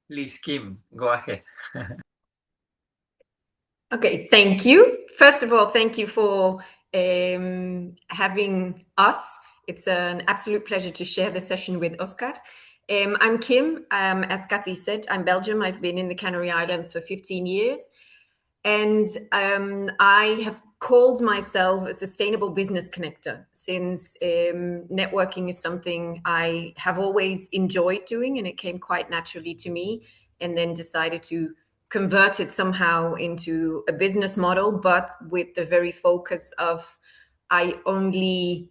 Please, Kim, go ahead. Okay, thank you. First of all, thank you for having us. It's an absolute pleasure to share the session with Oscar. I'm Kim. As Kathy said, I'm Belgium. I've been in the Canary Islands for 15 years. And I have called myself a sustainable business connector since networking is something I have always enjoyed doing, and it came quite naturally to me, and then decided to convert it somehow into a business model, but with the very focus of I only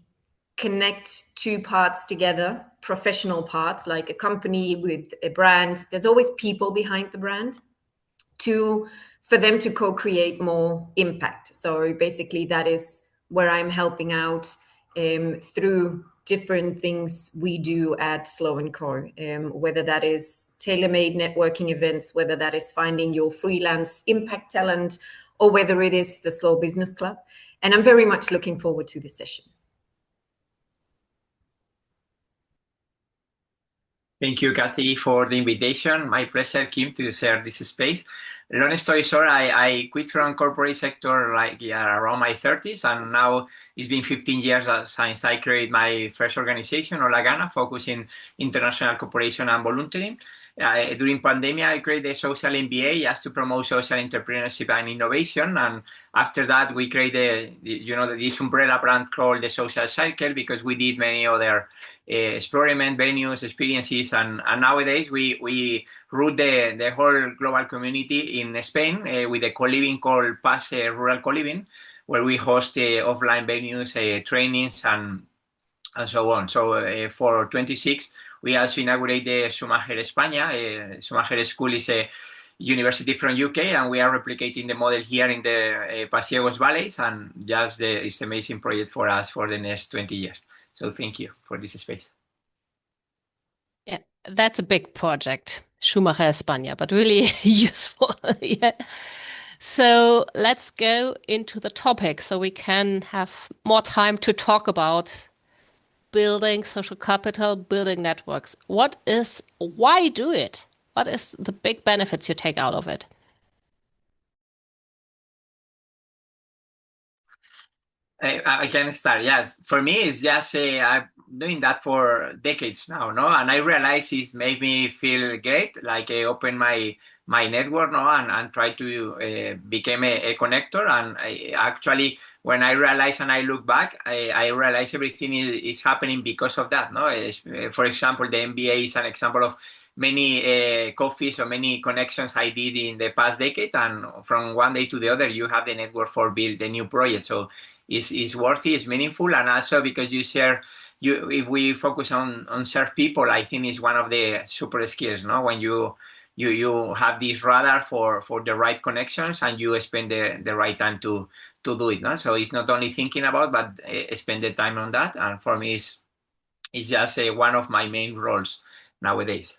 connect two parts together, professional parts, like a company with a brand. There's always people behind the brand to for them to co-create more impact. So basically, that is where I'm helping out through different things we do at Slow & Co. Whether that is tailor-made networking events, whether that is finding your freelance impact talent, or whether it is the Slow Business Club. And I'm very much looking forward to this session. Thank you, Kathy, for the invitation. My pleasure, Kim, to share this space. Long story short, I quit from corporate sector around my 30s, and now it's been 15 years since I created my first organization, Hola, focusing international cooperation and volunteering. During pandemic, I created a social MBA just to promote social entrepreneurship and innovation. And after that, we created, this umbrella brand called the Social Cycle, because we did many other experiment venues, experiences, and nowadays we root the whole global community in Spain with a Coliving called Pass Rural Coliving, where we host offline venues, trainings, and so on. So for 26, we also inaugurate the Schumacher España. Schumacher School is a university from UK, and we are replicating the model here in the Pasiegos Valleys, and just it's an amazing project for us for the next 20 years. So thank you for this space. Yeah, that's a big project, Schumacher España, but really useful. Yeah. So let's go into the topic so we can have more time to talk about building social capital, building networks. Why do it? What is the big benefits you take out of it? I can start. Yes, for me, it's just I'm doing that for decades now, no, and I realize it's made me feel great. Like I open my network, no, and try to become a connector. And actually, when I realize and I look back, I realize everything is happening because of that, no. For example, the MBA is an example of many coffees or many connections I did in the past decade, and from one day to the other, you have the network for build a new project. So is worthy, is meaningful, and also because you share. If we focus on serve people, I think is one of the super skills. No, when you have this radar for the right connections, and you spend the right time to do it. No, so it's not only thinking about, but spend the time on that. And for me, it's just one of my main roles nowadays.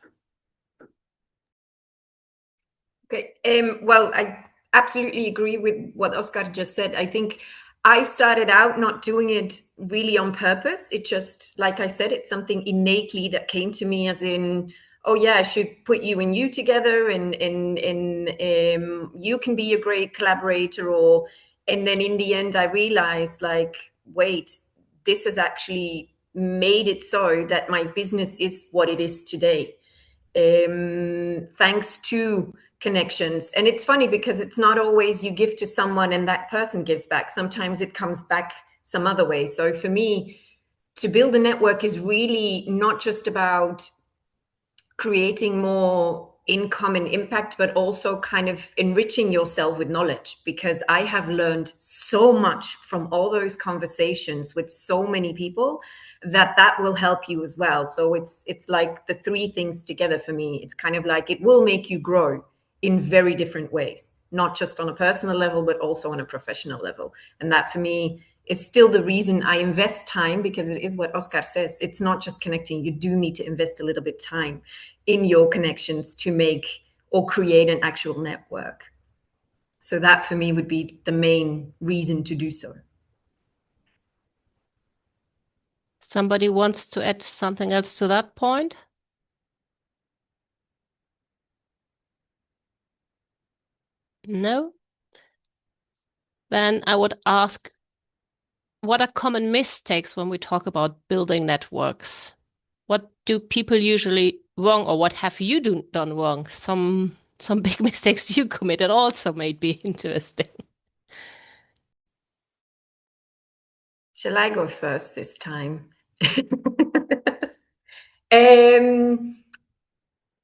Okay. Well, I absolutely agree with what Oscar just said. I think I started out not doing it really on purpose. It just, like I said, it's something innately that came to me as in, oh yeah, I should put you and you together, and you can be a great collaborator. And then in the end, I realized, like, wait, this has actually made it so that my business is what it is today, thanks to connections. And it's funny because it's not always you give to someone and that person gives back. Sometimes it comes back some other way. So for me, to build a network is really not just about creating more income and impact, but also kind of enriching yourself with knowledge, because I have learned so much from all those conversations with so many people that will help you as well. So it's like the three things together for me. It's kind of like it will make you grow in very different ways, not just on a personal level, but also on a professional level. And that for me is still the reason I invest time, because it is what Oscar says. It's not just connecting. You do need to invest a little bit time in your connections to make or create an actual network. So that for me would be the main reason to do so. Somebody wants to add something else to that point? No? Then I would ask, what are common mistakes when we talk about building networks? What do people usually wrong, or what have you done wrong? Some big mistakes you committed also may be interesting. Shall I go first this time?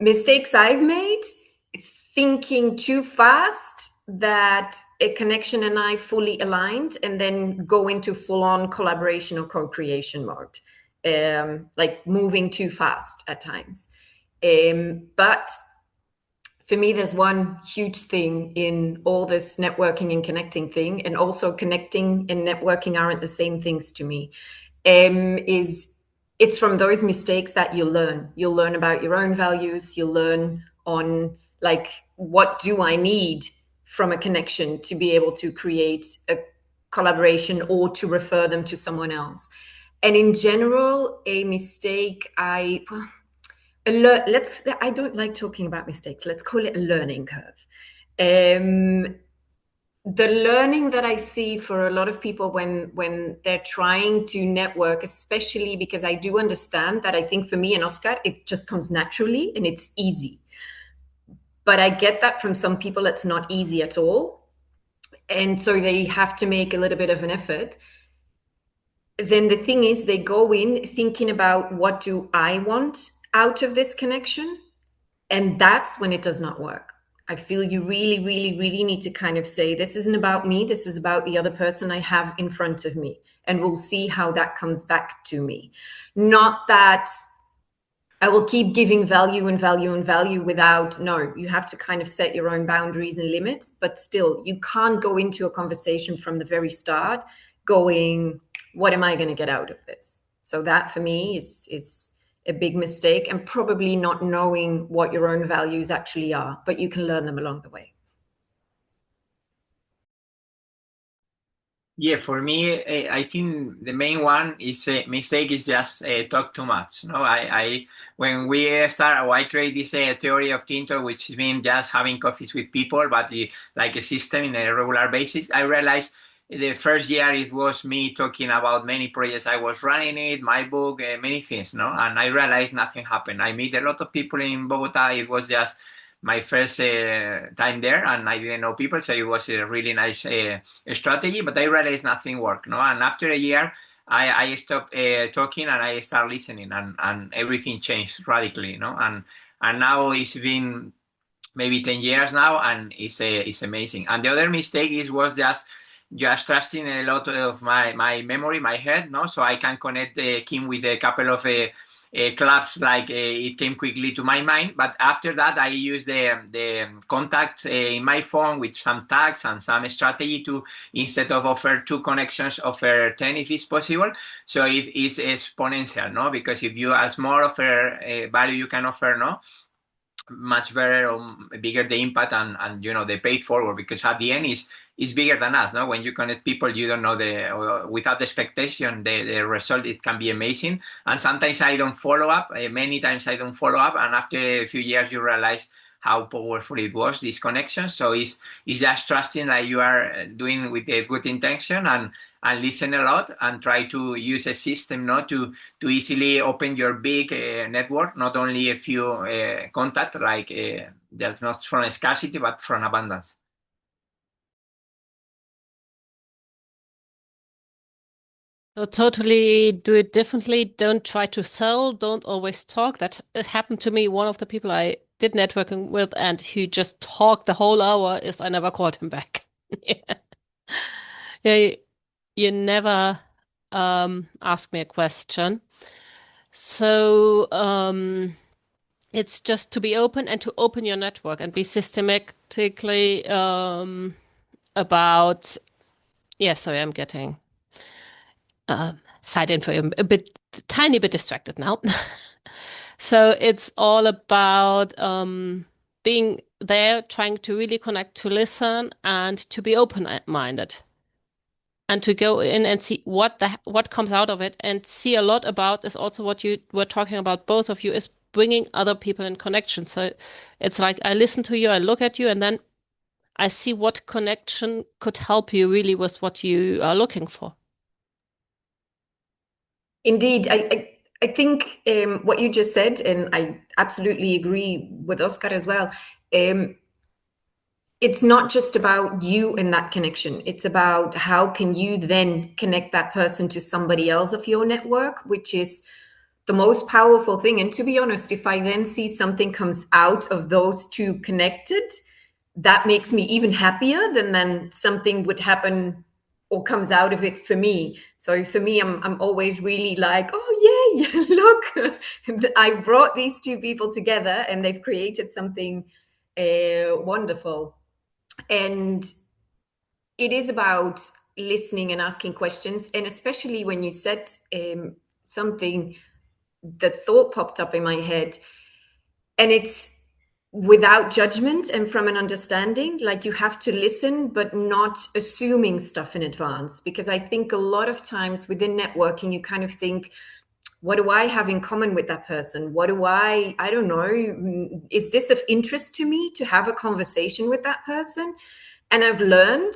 Mistakes I've made, thinking too fast that a connection and I fully aligned, and then go into full-on collaboration or co-creation mode, like moving too fast at times. But for me, there's one huge thing in all this networking and connecting thing, and also connecting and networking aren't the same things to me. Is it's from those mistakes that you learn. You'll learn about your own values. You'll learn on, like, what do I need from a connection to be able to create a collaboration or to refer them to someone else. And in general, a mistake I don't like talking about mistakes. Let's call it a learning curve. The learning that I see for a lot of people when they're trying to network, especially because I do understand that, I think for me and Oscar, it just comes naturally and it's easy. But I get that from some people, it's not easy at all. And so they have to make a little bit of an effort. Then the thing is, they go in thinking about, what do I want out of this connection? And that's when it does not work. I feel you really, really, really need to kind of say, this isn't about me. This is about the other person I have in front of me. And we'll see how that comes back to me. Not that I will keep giving value and value and value without, no, you have to kind of set your own boundaries and limits. But still, you can't go into a conversation from the very start going, what am I going to get out of this? So that for me is a big mistake, and probably not knowing what your own values actually are, but you can learn them along the way. Yeah, for me, I think the main one is mistake is just talk too much. No, when we start, I create this theory of Tinto, which means just having coffees with people, but like a system in a regular basis. I realized the first year it was me talking about many projects I was running, my book, many things, no, and I realized nothing happened. I met a lot of people in Bogota. It was just my first time there, and I didn't know people, so it was a really nice strategy, but I realized nothing worked, no? And after a year, I stopped talking and I started listening, and everything changed radically, no? And now it's been maybe 10 years now, and it's amazing. And the other mistake was just trusting a lot of my memory, my head, no? So I can connect Kim with a couple of clubs, like it came quickly to my mind. But after that, I use the contacts in my phone with some tags and some strategy to, instead of offer 2 connections, offer 10 if it's possible. So it is exponential, no? Because if you as more offer value you can offer, no, much better or bigger the impact, and the paid forward, because at the end is bigger than us, no? When you connect people, you don't know without the expectation, the result, it can be amazing. And sometimes I don't follow up, many times I don't follow up, and after a few years you realize how powerful it was, this connection. So it's just trusting that you are doing with a good intention, and listen a lot, and try to use a system, not to easily open your big network, not only a few contacts, like that's not from scarcity but from abundance. So totally do it differently. Don't try to sell. Don't always talk. That it happened to me. One of the people I did networking with, and who just talked the whole hour, is I never called him back. Yeah. Yeah, you never ask me a question. So it's just to be open and to open your network and be systematically about. Yeah, sorry, I'm getting side info. I'm a tiny bit distracted now. So it's all about being there, trying to really connect, to listen, and to be open-minded, and to go in and see what comes out of it. And see a lot about is also what you were talking about, both of you, is bringing other people in connection. So it's like, I listen to you, I look at you, and then I see what connection could help you really with what you are looking for. Indeed, I think what you just said, and I absolutely agree with Oscar as well. It's not just about you and that connection. It's about how can you then connect that person to somebody else of your network, which is the most powerful thing. And to be honest, if I then see something comes out of those two connected, that makes me even happier than then something would happen or comes out of it for me. So for me, I'm always really like, oh yay, look, I brought these two people together and they've created something wonderful. And it is about listening and asking questions. And especially when you said something, the thought popped up in my head, and it's without judgment and from an understanding. Like, you have to listen, but not assuming stuff in advance. Because I think a lot of times within networking, you kind of think, what do I have in common with that person? What do I don't know, is this of interest to me to have a conversation with that person? And I've learned,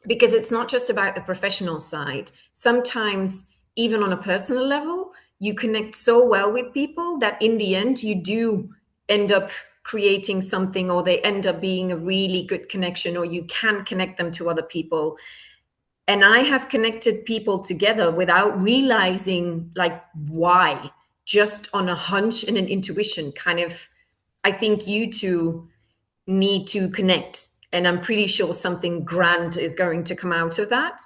because it's not just about the professional side. Sometimes, even on a personal level, you connect so well with people that in the end, you do end up creating something, or they end up being a really good connection, or you can connect them to other people. And I have connected people together without realizing like why, just on a hunch and an intuition kind of. I think you two need to connect, and I'm pretty sure something grand is going to come out of that.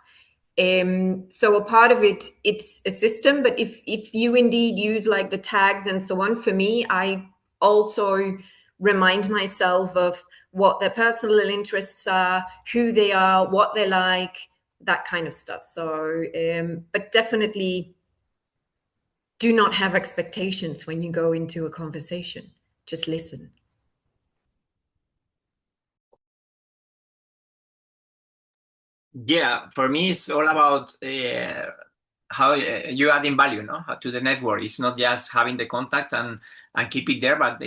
So a part of it, it's a system, but if you indeed use like the tags and so on, for me, I also remind myself of what their personal interests are, who they are, what they like, that kind of stuff. So, but definitely do not have expectations when you go into a conversation. Just listen. Yeah, for me, it's all about how you adding value, no, to the network. It's not just having the contact and keep it there, but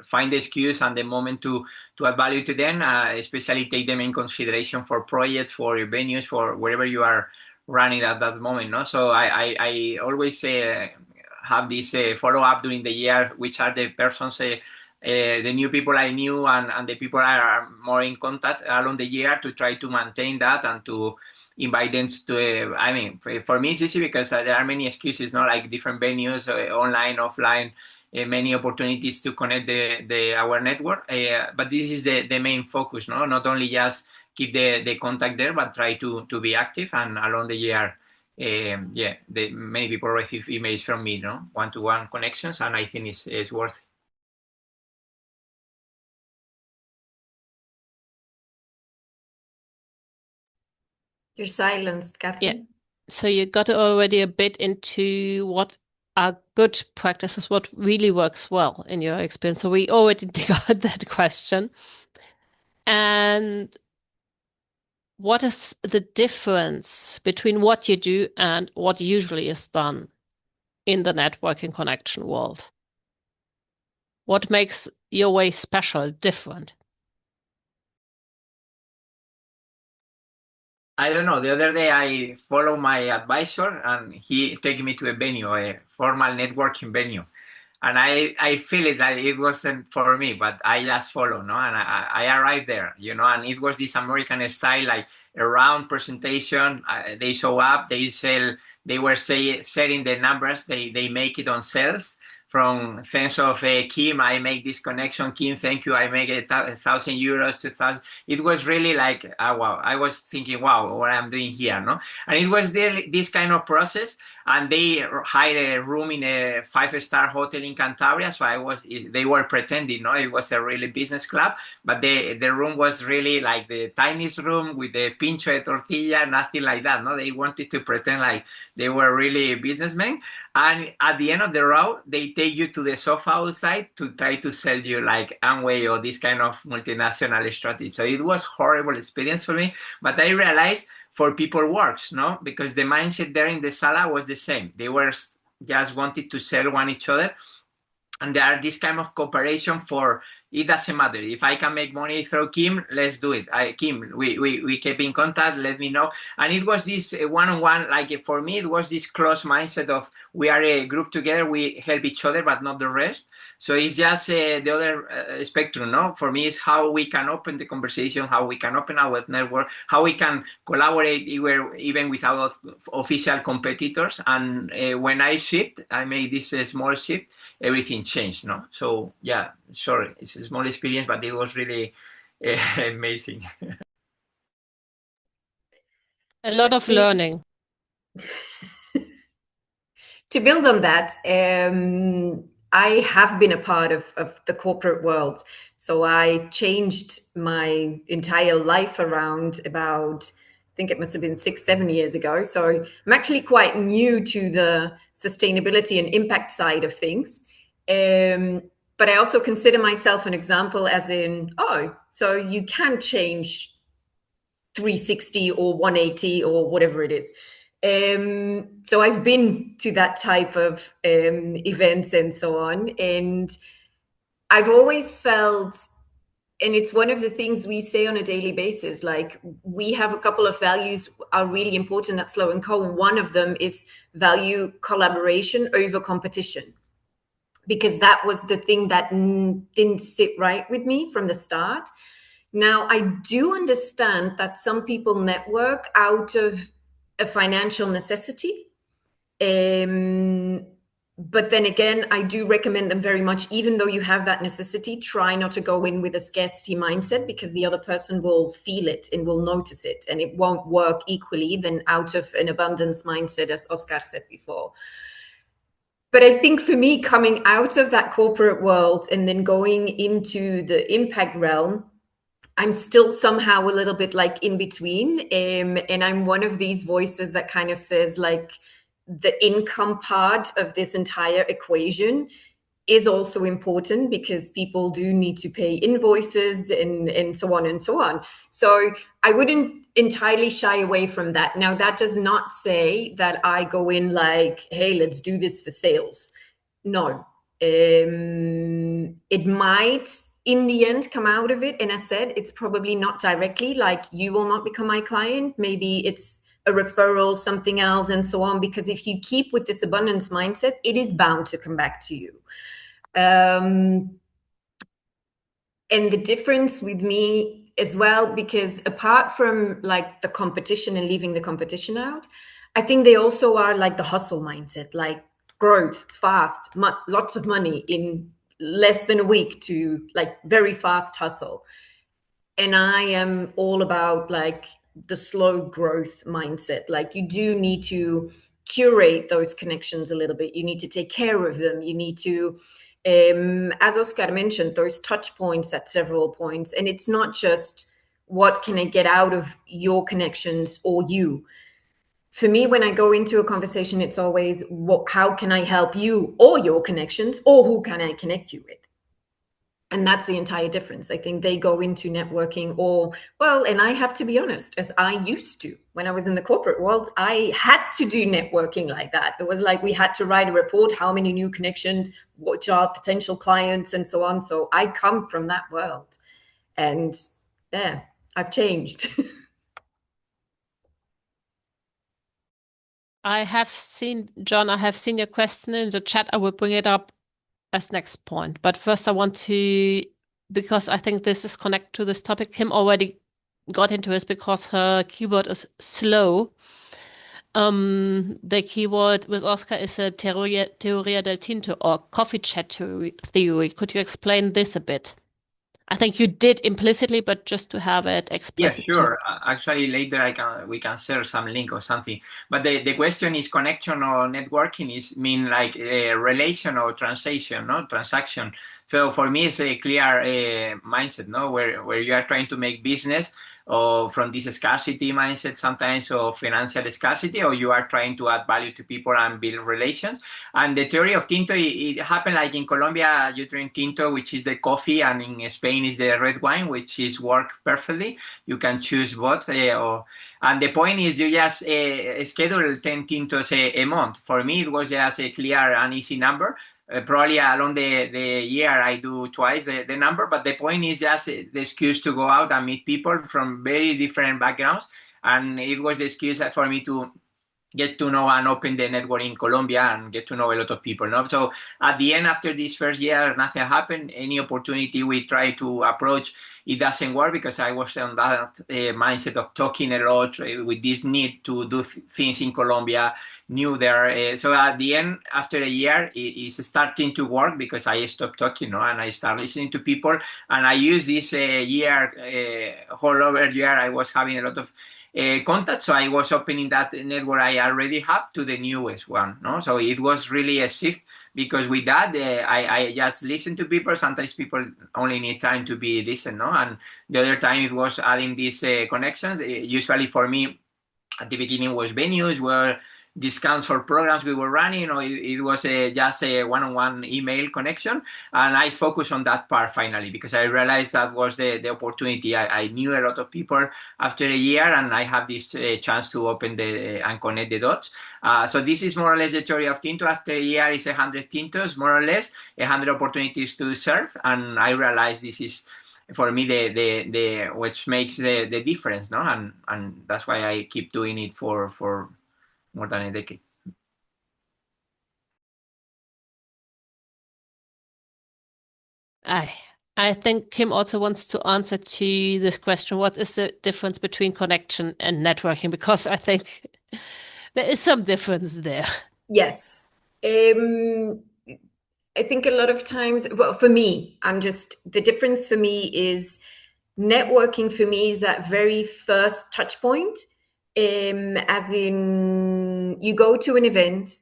find the excuse and the moment to add value to them, especially take them in consideration for projects, for your venues, for wherever you are running at that moment, no. So I always have this follow up during the year, which are the persons. The new people I knew and the people I are more in contact along the year, to try to maintain that and to invite them to, I mean, for me it's easy because there are many excuses, not like different venues, online, offline, many opportunities to connect our network. But this is the main focus, no? Not only just keep the contact there, but try to be active. And along the year, many people receive emails from me, no? One-to-one connections, and I think it's worth it. You're silenced, Kathy. Yeah. So you got already a bit into what are good practices, what really works well in your experience. So we already got that question. And what is the difference between what you do and what usually is done in the networking connection world? What makes your way special, different? I don't know. The other day I follow my advisor and he take me to a venue, a formal networking venue. And I feel it that it wasn't for me, but I just follow, no? And I arrived there, and it was this American style, like a round presentation. They show up, they were setting the numbers, they make it on sales. From sense of Kim, I make this connection. Kim, thank you. I make €1,000, 2,000. It was really like, wow. I was thinking, wow, what I'm doing here, no? And it was this kind of process. And they hired a room in a 5-star hotel in Cantabria. So they were pretending, no, it was a really business club, but the room was really like the tiniest room with the pincho de tortilla, nothing like that. No, they wanted to pretend like they were really businessmen. And at the end of the row, they take you to the sofa outside to try to sell you like Amway or this kind of multinational strategy. So it was horrible experience for me, but I realized for people works, no? Because the mindset there in the sala was the same. They were just wanted to sell one each other. And there are this kind of cooperation for it doesn't matter. If I can make money through Kim, let's do it. Kim, we keep in contact, let me know. And it was this one-on-one, like for me, it was this close mindset of we are a group together, we help each other, but not the rest. So it's just the other spectrum, no? For me, it's how we can open the conversation, how we can open our network, how we can collaborate even without official competitors. And when I made this small shift, everything changed, no? So yeah, sorry, it's a small experience, but it was really amazing. A lot of learning. To build on that, I have been a part of the corporate world. So I changed my entire life around about, I think it must have been 6-7 years ago. So I'm actually quite new to the sustainability and impact side of things. But I also consider myself an example, as in, oh, so you can change 360 or 180 or whatever it is. So I've been to that type of events and so on. And I've always felt, and it's one of the things we say on a daily basis, like we have a couple of values are really important at Slow & Co. One of them is value collaboration over competition, because that was the thing that didn't sit right with me from the start. Now, I do understand that some people network out of a financial necessity. But then again, I do recommend them very much, even though you have that necessity, try not to go in with a scarcity mindset, because the other person will feel it and will notice it, and it won't work equally than out of an abundance mindset, as Oscar said before. But I think for me, coming out of that corporate world and then going into the impact realm, I'm still somehow a little bit like in between. And I'm one of these voices that kind of says, like, the income part of this entire equation is also important, because people do need to pay invoices and so on and so on. So I wouldn't entirely shy away from that. Now, that does not say that I go in like, hey, let's do this for sales. No. It might in the end come out of it. And as I said, it's probably not directly, like you will not become my client. Maybe it's a referral, something else, and so on. Because if you keep with this abundance mindset, it is bound to come back to you. And the difference with me as well, because apart from like the competition and leaving the competition out, I think they also are like the hustle mindset, like growth, fast, lots of money in less than a week, to like very fast hustle. And I am all about like the slow growth mindset. Like you do need to curate those connections a little bit. You need to take care of them. You need to, as Oscar mentioned, those touch points at several points. And it's not just what can I get out of your connections or you. For me, when I go into a conversation, it's always, how can I help you or your connections, or who can I connect you with? And that's the entire difference. I think they go into networking, or, well, and I have to be honest, as I used to, when I was in the corporate world, I had to do networking like that. It was like we had to write a report, how many new connections, which are potential clients, and so on. So I come from that world. And yeah, I've changed. I have seen, John, I have seen your question in the chat. I will bring it up as next point. But first I want to, because I think this is connected to this topic, Kim already got into this because her keyword is slow. The keyword with Oscar is a teoria del tinto, or coffee chat theory. Could you explain this a bit? I think you did implicitly, but just to have it explicit. Yeah, sure. Actually, later we can share some link or something. But the question is connection or networking is mean like relation or transaction, no transaction. So for me, it's a clear mindset, no, where you are trying to make business, or from this scarcity mindset sometimes, or financial scarcity, or you are trying to add value to people and build relations. And the theory of Tinto, it happened like in Colombia, you drink Tinto, which is the coffee, and in Spain is the red wine, which is work perfectly. You can choose both. And the point is you just schedule 10 Tintos a month. For me, it was just a clear and easy number. Probably along the year I do twice the number, but the point is just the excuse to go out and meet people from very different backgrounds, and it was the excuse for me to get to know and open the network in Colombia and get to know a lot of people. No? So at the end, after this first year, nothing happened. Any opportunity we try to approach, it doesn't work because I was on that mindset of talking a lot with this need to do things in Colombia, new there. So at the end, after a year, it is starting to work because I stopped talking, no? And I start listening to people. And I use this whole over year, I was having a lot of contact, so I was opening that network I already have to the newest one. No, so it was really a shift because with that I just listen to people. Sometimes people only need time to be listened, no, and the other time it was adding these connections. Usually for me, at the beginning was venues where discounts for programs we were running, or it was just a one-on-one email connection, and I focused on that part finally because I realized that was the opportunity. I knew a lot of people after a year, and I have this chance to open and connect the dots. So this is more or less the theory of Tinto. After a year, it's 100 Tintos, more or less, 100 opportunities to serve, and I realized this is for me the which makes the difference, no, and that's why I keep doing it for more than a decade. I think Kim also wants to answer to this question. What is the difference between connection and networking? Because I think there is some difference there. Yes. I think a lot of times, well, for me, the difference for me is networking for me is that very first touch point, as in you go to an event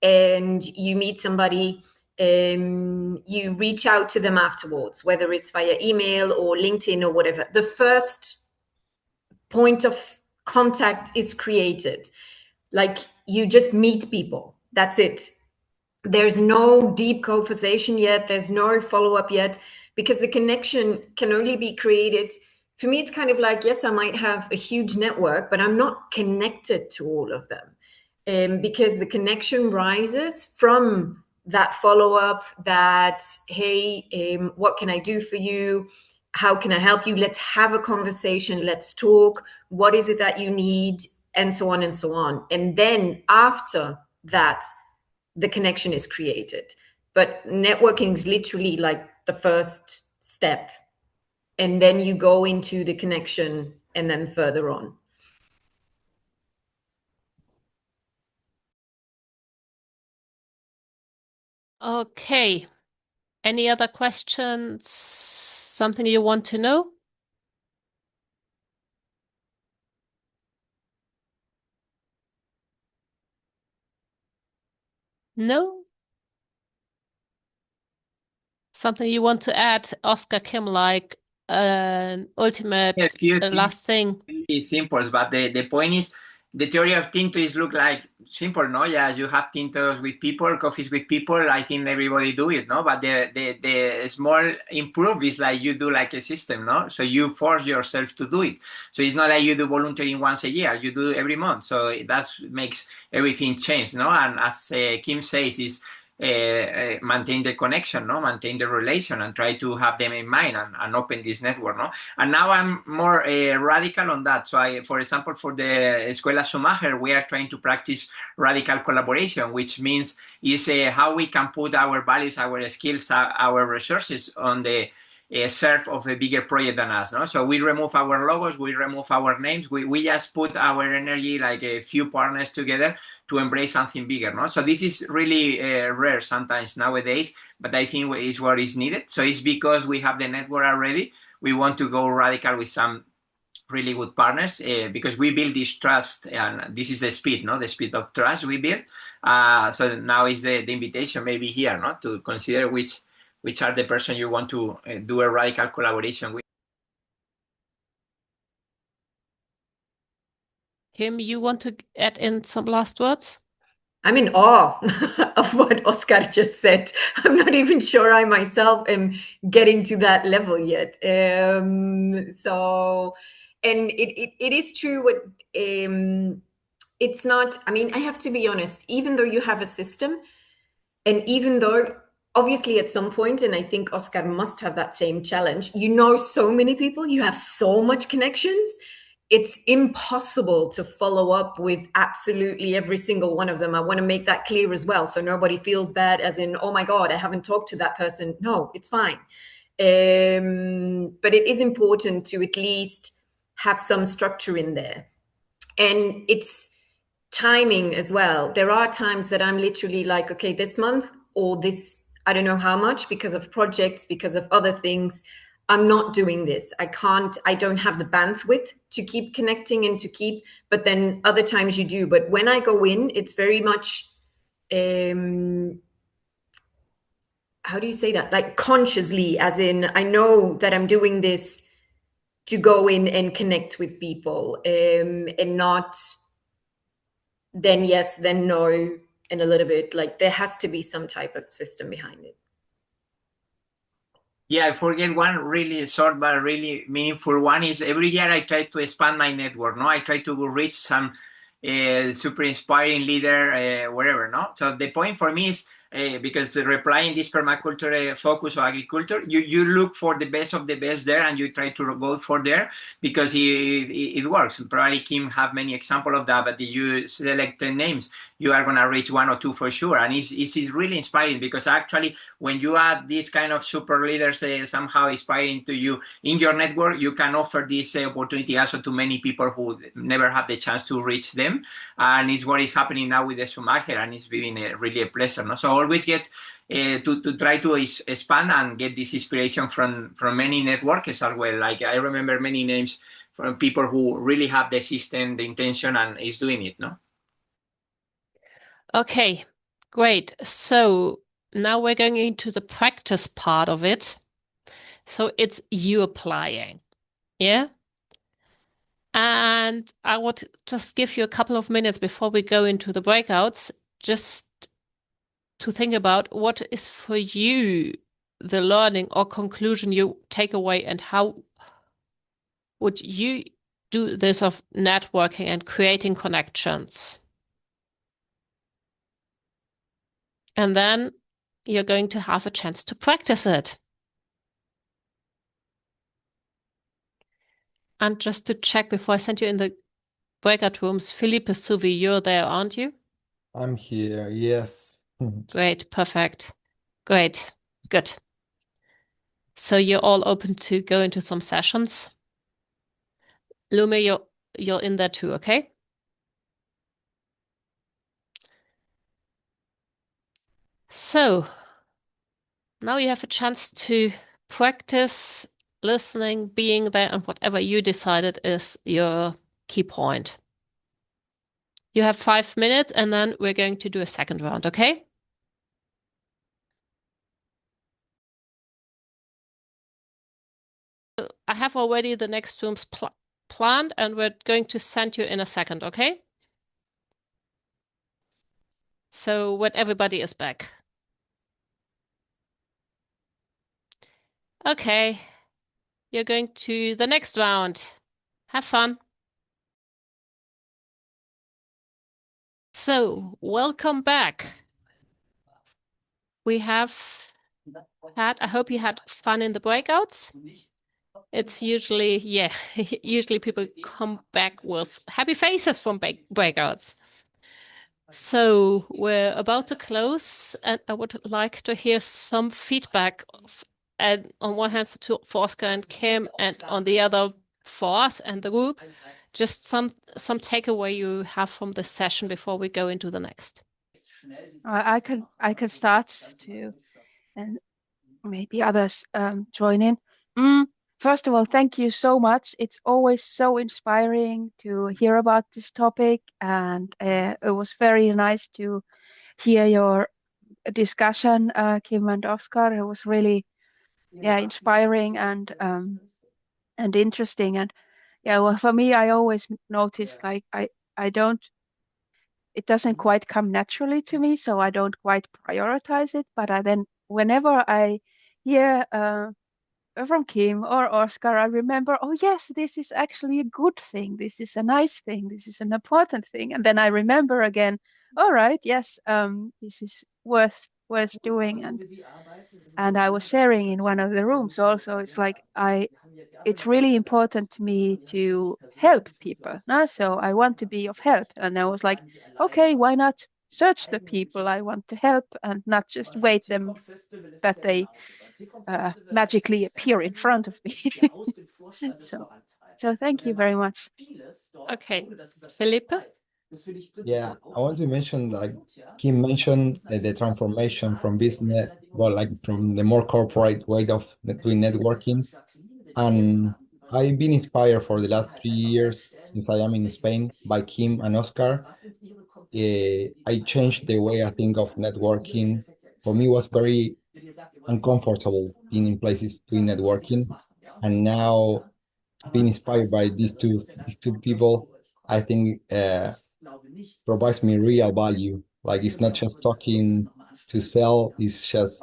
and you meet somebody, you reach out to them afterwards, whether it's via email or LinkedIn or whatever. The first point of contact is created. Like you just meet people. That's it. There's no deep conversation yet. There's no follow-up yet, because the connection can only be created. For me, it's kind of like, yes, I might have a huge network, but I'm not connected to all of them, because the connection rises from that follow-up, that, hey, what can I do for you? How can I help you? Let's have a conversation. Let's talk. What is it that you need? And so on and so on. And then after that, the connection is created. But networking is literally like the first step. And then you go into the connection and then further on. Okay. Any other questions? Something you want to know? No? Something you want to add, Oscar, Kim, like an ultimate last thing? It's simple, but the point is, the theory of Tinto is look like simple, no? Yeah, you have Tintos with people, coffees with people. I think everybody do it, no? But the small improve is like you do like a system, no? So you force yourself to do it. So it's not like you do volunteering once a year. You do every month. So that makes everything change, no? And as Kim says, is maintain the connection, no, maintain the relation, and try to have them in mind and open this network, no. And now I'm more radical on that. So for example, for the Escuela Schumacher, we are trying to practice radical collaboration, which means is how we can put our values, our skills, our resources on the serve of a bigger project than us, no? So we remove our logos, we remove our names, we just put our energy, like a few partners together, to embrace something bigger, no? So this is really rare sometimes nowadays, but I think is what is needed. So it's because we have the network already. We want to go radical with some really good partners, because we build this trust, and this is the speed, no? The speed of trust we build. So now is the invitation maybe here, no? To consider which are the person you want to do a radical collaboration with. Kim, you want to add in some last words? I'm in awe of what Oscar just said. I'm not even sure I myself am getting to that level yet. So, and it is true what, it's not, I mean, I have to be honest, even though you have a system, and even though obviously at some point, and I think Oscar must have that same challenge, you know so many people, you have so much connections, it's impossible to follow up with absolutely every single one of them. I want to make that clear as well, so nobody feels bad as in, oh my God, I haven't talked to that person. No, it's fine. But it is important to at least have some structure in there. And it's timing as well. There are times that I'm literally like, okay, this month or this, I don't know how much, because of projects, because of other things, I'm not doing this. I don't have the bandwidth to keep connecting and to keep, but then other times you do. But when I go in, it's very much, how do you say that? Like consciously, as in, I know that I'm doing this to go in and connect with people, and not then yes, then no, and a little bit like there has to be some type of system behind it. Yeah, I forget one really short but really meaningful one is every year I try to expand my network. No, I try to reach some super inspiring leader wherever. No, so the point for me is because replying this permaculture focus on agriculture, you look for the best of the best there and you try to go for there because it works. Probably Kim have many examples of that, but if you select 10 names, you are going to reach one or two for sure. And it's really inspiring because actually when you add these kind of super leaders somehow inspiring to you in your network, you can offer this opportunity also to many people who never have the chance to reach them. And it's what is happening now with the Schumacher, and it's been really a pleasure. No? So always get to try to expand and get this inspiration from many networks as well. Like I remember many names from people who really have the system, the intention, and is doing it. No. Okay, great. So now we're going into the practice part of it. So it's you applying. Yeah. And I would just give you a couple of minutes before we go into the breakouts, just to think about what is for you the learning or conclusion you take away, and how would you do this of networking and creating connections. And then you're going to have a chance to practice it. And just to check before I send you in the breakout rooms, Philippe Suvi, you're there, aren't you? I'm here, yes. Great, perfect. Great, good. So you're all open to go into some sessions. Lume, you're in there too, okay? So now you have a chance to practice listening, being there, and whatever you decided is your key point. You have 5 minutes, and then we're going to do a second round, okay? I have already the next rooms planned, and we're going to send you in a second, okay? So when everybody is back. Okay, you're going to the next round. Have fun. So, welcome back. We have had, I hope you had fun in the breakouts. It's usually, yeah, usually people come back with happy faces from breakouts. So we're about to close, and I would like to hear some feedback and on one hand for Oscar and Kim, and on the other for us and the group. Just some takeaway you have from this session before we go into the next. I can start to, and maybe others join in. First of all, thank you so much. It's always so inspiring to hear about this topic, and it was very nice to hear your discussion, Kim and Oscar. It was really, inspiring and interesting. And yeah, well, for me, I always noticed like I don't. It doesn't quite come naturally to me, so I don't quite prioritize it. But then whenever I hear from Kim or Oscar, I remember, oh yes, this is actually a good thing. This is a nice thing. This is an important thing. And then I remember again, all right, yes, this is worth was doing, and I was sharing in one of the rooms also. It's like it's really important to me to help people. No? So I want to be of help. And I was like, okay, why not search the people I want to help and not just wait them that they magically appear in front of me. so thank you very much. Okay, Felipe? Yeah, I want to mention, like Kim mentioned, the transformation from business, well, like from the more corporate way of doing networking. And I've been inspired for the last 3 years since I am in Spain by Kim and Oscar. I changed the way I think of networking. For me, it was very uncomfortable being in places doing networking. And now being inspired by these two people, I think provides me real value. Like it's not just talking to sell, it's just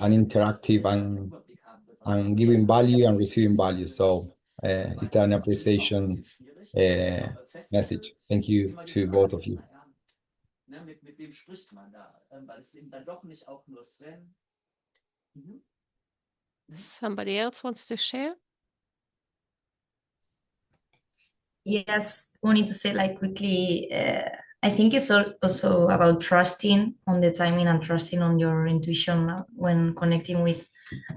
an interactive and giving value and receiving value. So it's an appreciation uh, message. Thank you to both of you. Somebody else wants to share? Yes, we need to say like quickly. I think it's also about trusting on the timing and trusting on your intuition when connecting with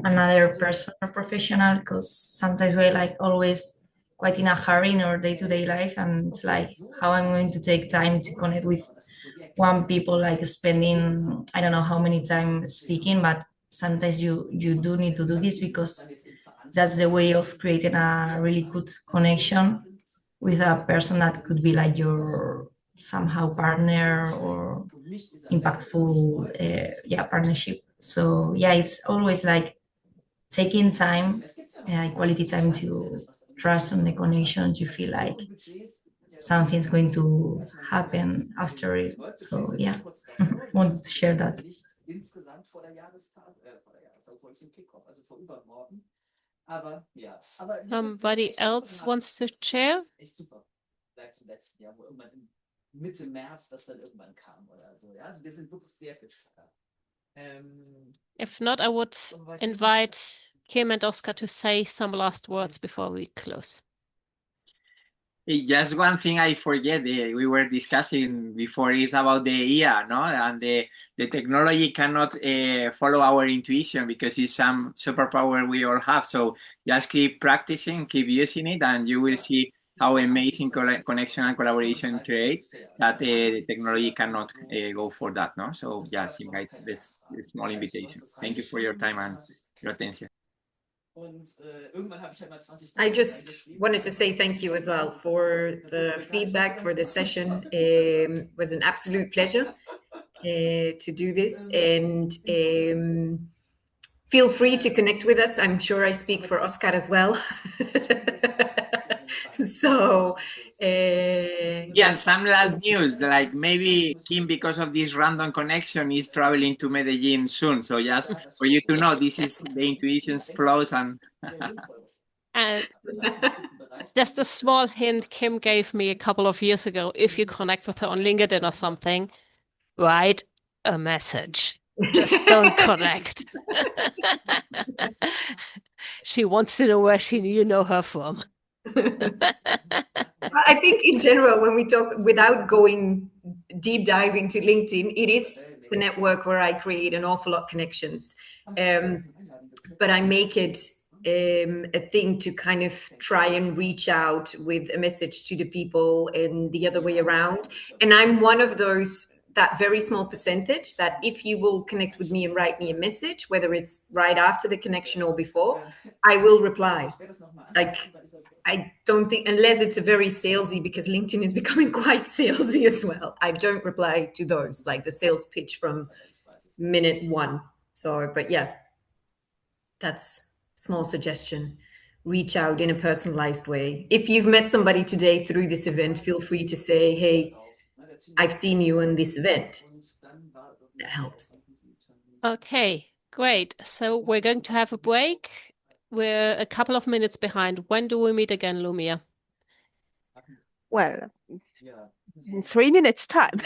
another person or professional. Because sometimes we're like always quite in a hurry in our day-to-day life, and it's like how I'm going to take time to connect with one people, like spending I don't know how many time speaking, but sometimes you do need to do this because that's the way of creating a really good connection with a person that could be like your somehow partner or impactful partnership. So yeah, it's always like taking time, quality time to trust on the connections. You feel like something's going to happen after it. So yeah, wanted to share that. Somebody else wants to share? If not, I would invite Kim and Oscar to say some last words before we close. Just one thing I forget, we were discussing before, is about the IA, no? And the technology cannot follow our intuition because it's some superpower we all have. So just keep practicing, keep using it, and you will see how amazing connection and collaboration create that the technology cannot go for that, no? So just invite this small invitation. Thank you for your time and your attention. I just wanted to say thank you as well for the feedback, for the session. It was an absolute pleasure to do this, and feel free to connect with us. I'm sure I speak for Oscar as well. So yeah, some last news, like maybe Kim, because of this random connection, is traveling to Medellin soon. So just for you to know, this is the intuitions flows and And just a small hint Kim gave me a couple of years ago. If you connect with her on LinkedIn or something, write a message. Just don't connect. She wants to know where you know her from. I think in general, when we talk without going deep diving to LinkedIn, it is the network where I create an awful lot of connections. But I make it a thing to kind of try and reach out with a message to the people and the other way around. And I'm one of those, that very small percentage that if you will connect with me and write me a message, whether it's right after the connection or before, I will reply. Like, I don't think, unless it's a very salesy, because LinkedIn is becoming quite salesy as well, I don't reply to those, like the sales pitch from minute one. So, but yeah, that's a small suggestion. Reach out in a personalized way. If you've met somebody today through this event, feel free to say, hey, I've seen you in this event. That helps. Okay, great. So we're going to have a break. We're a couple of minutes behind. When do we meet again, Lumia? Well, in 3 minutes time.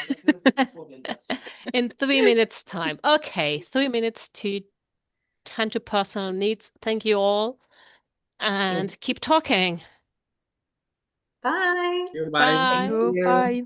in 3 minutes time. Okay, 3 minutes to tend to personal needs. Thank you all, and keep talking. Bye. Bye. Bye. Thank you. Bye.